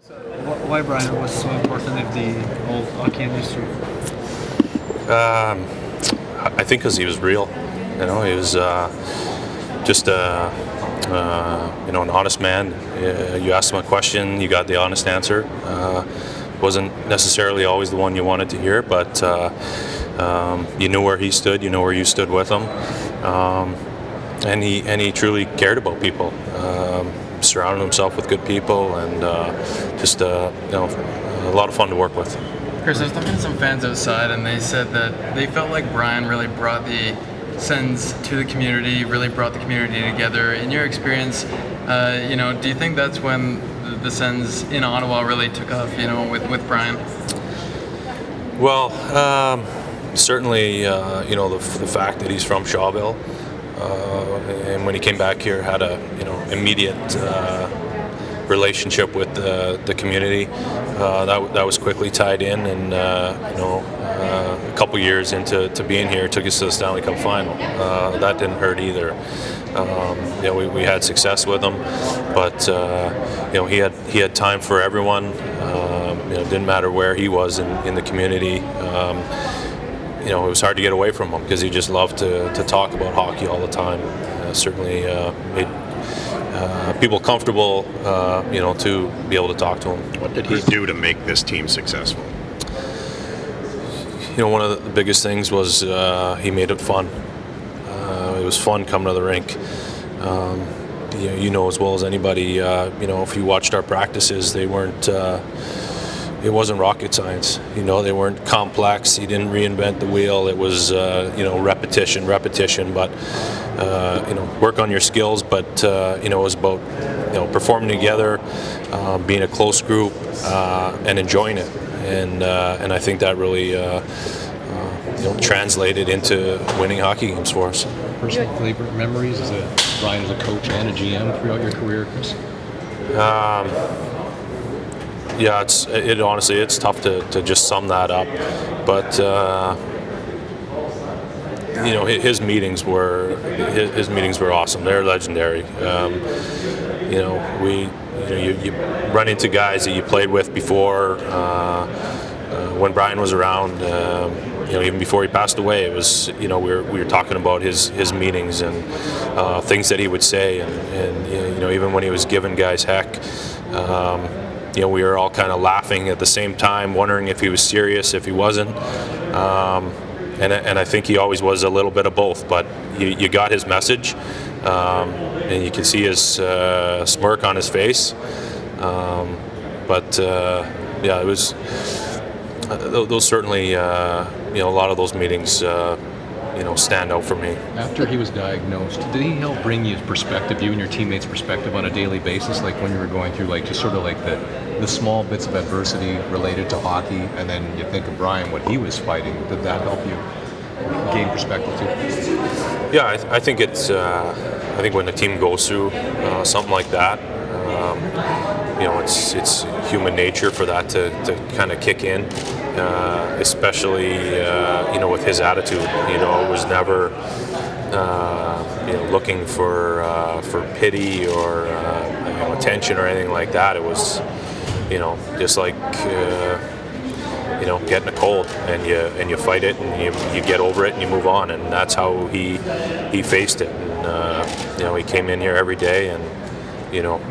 Why Brian was so important in the whole hockey industry? I think because he was real. He was just an honest man. You asked him a question, you got the honest answer. Wasn't necessarily always the one you wanted to hear, but you knew where he stood. You know where you stood with him, and he truly cared about people. Surrounded himself with good people, and just a lot of fun to work with. Chris, I was talking to some fans outside, and they said that they felt like Brian really brought the Sens to the community, really brought the community together. In your experience, do you think that's when the Sens in Ottawa really took off, with Brian? Well, certainly, the fact that he's from Shawville, and when he came back here, had a immediate relationship with the community. That was quickly tied in, and a couple years into being here, took us to the Stanley Cup final. That didn't hurt either. We had success with him, but he had time for everyone. It didn't matter where he was in the community. It was hard to get away from him because he just loved to talk about hockey all the time. Certainly made people comfortable, to be able to talk to him. What did he do to make this team successful? One of the biggest things was he made it fun. It was fun coming to the rink. As well as anybody, if you watched our practices, they weren't. It wasn't rocket science. They weren't complex. He didn't reinvent the wheel. It was, repetition, but, work on your skills. But, it was about, performing together, being a close group, and enjoying it. And I think that really, translated into winning hockey games for us. Personal favorite memories as Brian as a coach and a GM throughout your career, Chris? Yeah, honestly, it's tough to just sum that up, but his meetings were awesome. They're legendary. You run into guys that you played with before. When Brian was around, even before he passed away, it was we were talking about his meetings and things that he would say, and even when he was giving guys heck. We were all kind of laughing at the same time, wondering if he was serious, if he wasn't. And I think he always was a little bit of both, but you got his message, and you can see his smirk on his face. It was those certainly, a lot of those meetings, stand out for me. After he was diagnosed, did he help bring you perspective, you and your teammates' perspective on a daily basis, like when you were going through just sort of like the small bits of adversity related to hockey, and then you think of Brian, what he was fighting, did that help you gain perspective too? Yeah, I think it's, I think when the team goes through something like that, it's human nature for that to kind of kick in, especially, with his attitude. It was never, looking for pity or attention or anything like that. It was, just like, getting a cold, and you fight it, and you get over it, and you move on, and that's how he faced it. And he came in here every day, and you'd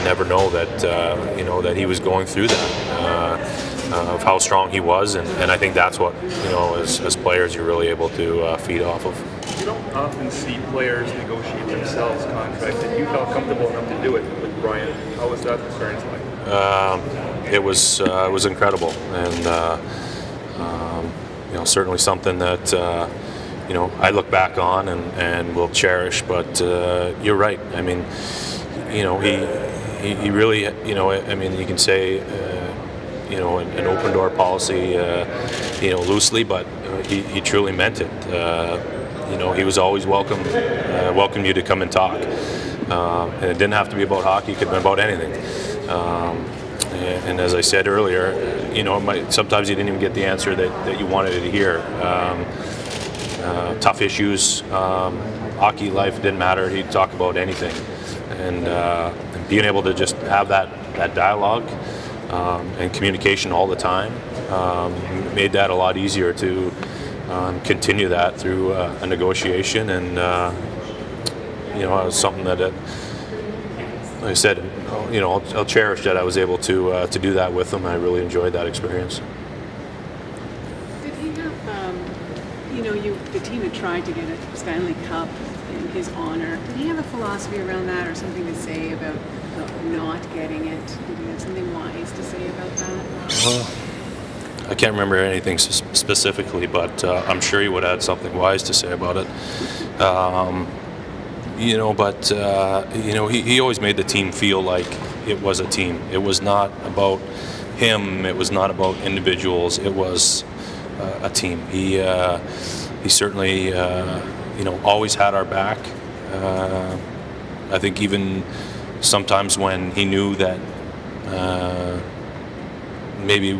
never know that that he was going through that, of how strong he was, and I think that's what as players you're really able to feed off of. You don't often see players negotiate themselves contracts, and you felt comfortable enough to do it with Brian. How was that experience like? It was incredible, and certainly something that I look back on and will cherish. But you're right. I mean, he really, you can say, an open door policy, loosely, but he truly meant it. He was always welcomed you to come and talk. And it didn't have to be about hockey, it could have been about anything. And as I said earlier, sometimes you didn't even get the answer that you wanted to hear. Tough issues, hockey life didn't matter, he'd talk about anything. And being able to just have that that dialogue and communication all the time made that a lot easier to continue that through a negotiation, and it was something that, like I said, I'll cherish that I was able to do that with him. I really enjoyed that experience. Did he have, the team had tried to get a Stanley Cup in his honor. Did he have a philosophy around that, or something to say about not getting it? Did he have something wise to say about that? Well, I can't remember anything specifically, but I'm sure he would have had something wise to say about it. He always made the team feel like it was a team. It was not about him. It was not about individuals. It was a team. He certainly, always had our back. I think even sometimes when he knew that maybe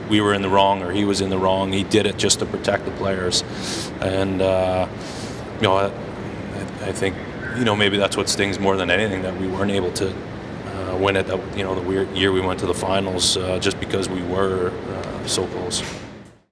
we were in the wrong or he was in the wrong, he did it just to protect the players. And I think maybe that's what stings more than anything, that we weren't able to win it. The weird year we went to the finals just because we were so close.